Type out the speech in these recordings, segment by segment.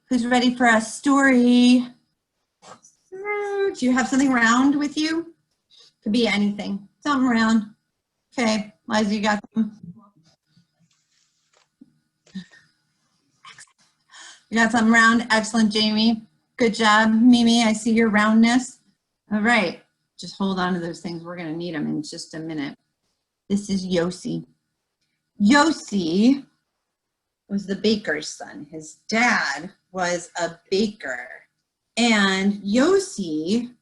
Who's ready for a story? Do you have something round with you? Could be anything. Something round. Okay, Liza, you got them? You got something round? Excellent, Jamie. Good job. Mimi, I see your roundness. All right, just hold on to those things. We're gonna need them in just a minute. This is Yossi. Yossi was the baker's son. His dad was a baker. And Yossi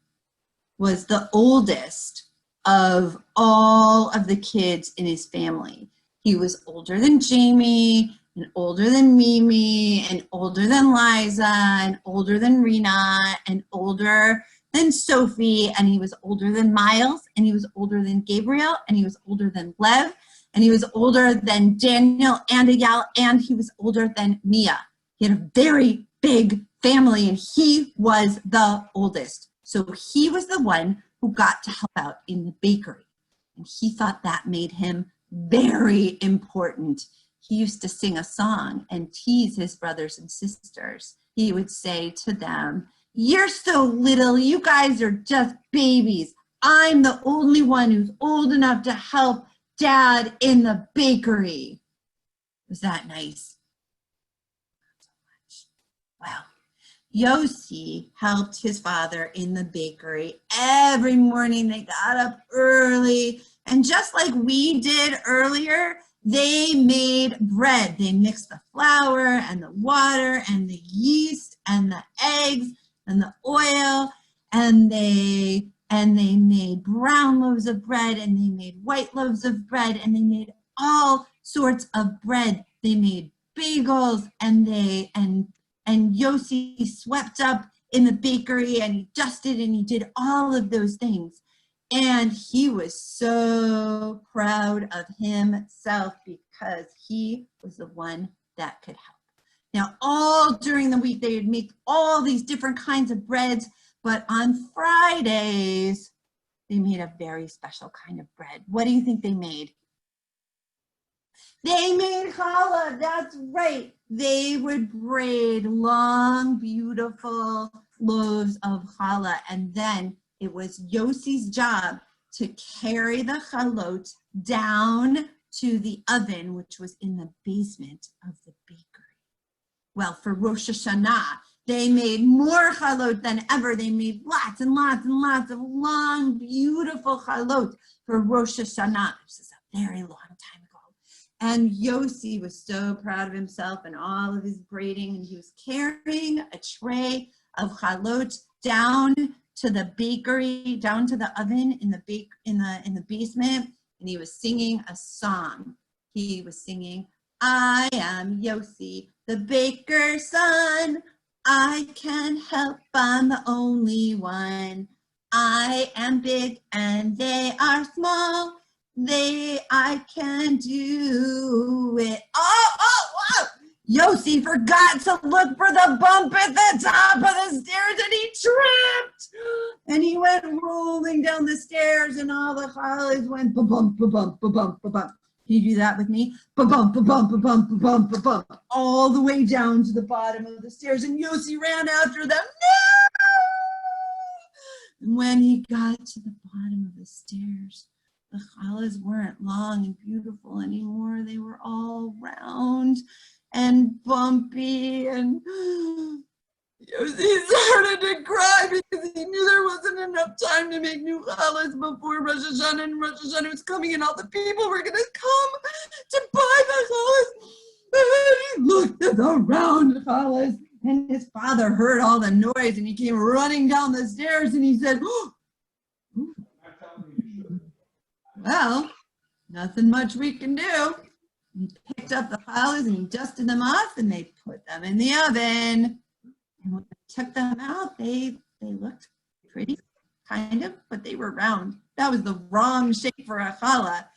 was the oldest of all of the kids in his family. He was older than Jamie, and older than Mimi, and older than Liza, and older than Rena, and older than Sophie, and he was older than Miles, and he was older than Gabriel, and he was older than Lev, and he was older than Daniel and Eyal, and he was older than Mia. He had a very big family, and he was the oldest. So he was the one who got to help out in the bakery. And he thought that made him very important. He used to sing a song and tease his brothers and sisters. He would say to them, "You're so little, you guys are just babies. I'm the only one who's old enough to help Dad in the bakery." Was that nice? Not so much. Well, Yossi helped his father in the bakery. Every morning they got up early, and just like we did earlier, they made bread. They mixed the flour and the water and the yeast and the eggs and the oil, and they made brown loaves of bread, and they made white loaves of bread, and they made all sorts of bread. They made bagels, and Yossi swept up in the bakery, and he dusted, and he did all of those things. And he was so proud of himself because he was the one that could help. Now, all during the week, they would make all these different kinds of breads, but on Fridays, they made a very special kind of bread. What do you think they made? They made challah, that's right. They would braid long, beautiful loaves of challah, and then it was Yossi's job to carry the chalot down to the oven, which was in the basement of the bakery. Well, for Rosh Hashanah, they made more chalot than ever. They made lots and lots and lots of long, beautiful chalot for Rosh Hashanah. This is a very long time ago. And Yossi was so proud of himself and all of his braiding, and he was carrying a tray of chalot down to the bakery, down to the oven in the basement, and he was singing a song. He was singing, "I am Yossi, the baker's son. I can help, I'm the only one. I am big and they are small. I can do it." Oh! Yossi forgot to look for the bump at the top of the stairs, and he tripped. And he went rolling down the stairs, and all the challahs went ba-bump, ba-bump, ba-bump, ba-bump. Can you do that with me? Ba-bump, ba-bump, ba-bump, ba-bump, ba-bump. All the way down to the bottom of the stairs, and Yossi ran after them. No! And when he got to the bottom of the stairs, the challahs weren't long and beautiful anymore. They were all round and bumpy, and Yossi started to cry because he knew there wasn't enough time to make new challahs before Rosh Hashanah, and Rosh Hashanah was coming, and all the people were going to come to buy the challahs. And he looked at the round challahs, and his father heard all the noise, and he came running down the stairs, and he said, "Well, nothing much we can do." He picked up the challahs and he dusted them off, and they put them in the oven. And when they took them out, they looked pretty, kind of, but they were round. That was the wrong shape for a challah,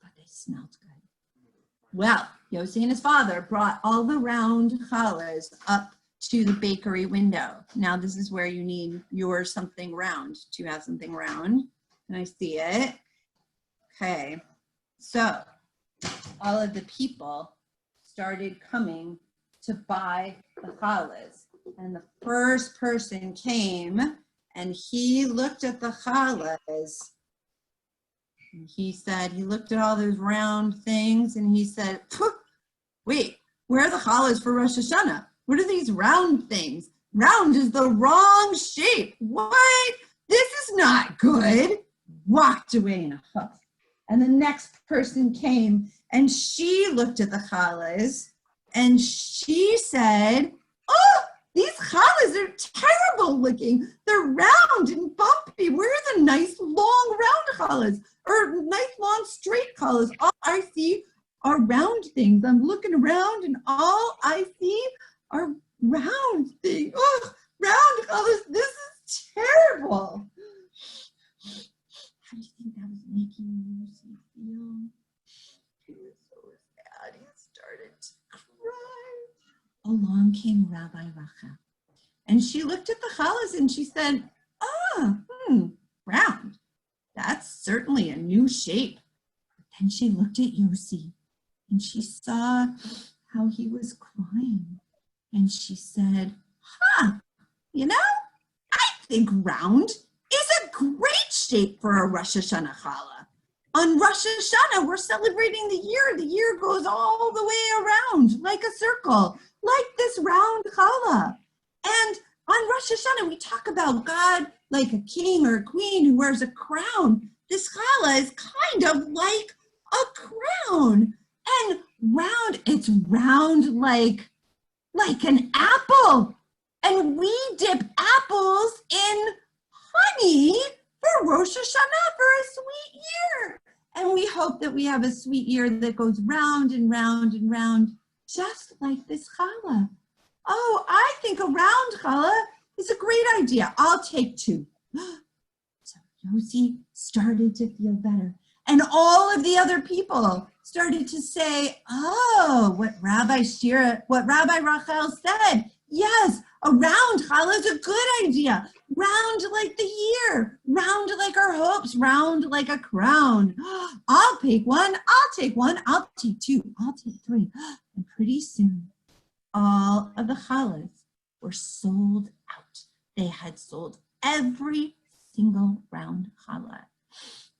but they smelled good. Well, Yossi and his father brought all the round challahs up to the bakery window. Now this is where you need your something round. Do you have something round? Can I see it? Okay, so all of the people started coming to buy the challahs. And the first person came and he looked at the challahs. And he said, he looked at all those round things and he said, wait, where are the challahs for Rosh Hashanah? What are these round things? Round is the wrong shape. What? This is not good. Walked away in a huff. And the next person came and she looked at the challahs and she said, oh, these challahs are terrible looking. They're round and bumpy. Where are the nice long round challahs or nice long straight challahs? All I see are round things. I'm looking around and all I see are round things. Oh, round challahs. This is terrible. How do you think that was making Lucy feel? He was so sad. He started to cry. Along came Rabbi Rachel, and she looked at the challahs and she said, round. That's certainly a new shape. But then she looked at Yossi and she saw how he was crying. And she said, you know, I think round is a great shape for a Rosh Hashanah Challah. On Rosh Hashanah, we're celebrating the year. The year goes all the way around like a circle, like this round challah. And on Rosh Hashanah, we talk about God like a king or a queen who wears a crown. This challah is kind of like a crown. And round, it's round like an apple. And we dip apples in honey for Rosh Hashanah for a sweet year. And we hope that we have a sweet year that goes round and round and round, just like this challah. Oh, I think a round challah is a great idea. I'll take 2. So Yossi started to feel better. And all of the other people started to say, oh, what Rabbi Rachel said. Yes, a round challah is a good idea. Round like the year, round like our hopes, round like a crown. I'll take 1, I'll take 1, I'll take 2, I'll take 3. And pretty soon, all of the challahs were sold out. They had sold every single round challah.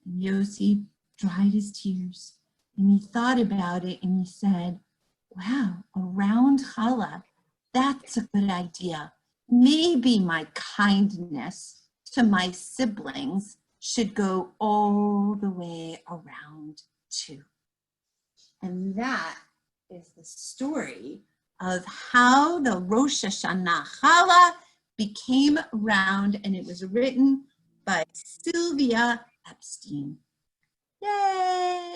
And Yossi dried his tears and he thought about it and he said, wow, a round challah, that's a good idea. Maybe my kindness to my siblings should go all the way around too. And that is the story of how the Rosh Hashanah Challah became round, and it was written by Sylvia Epstein. Yay!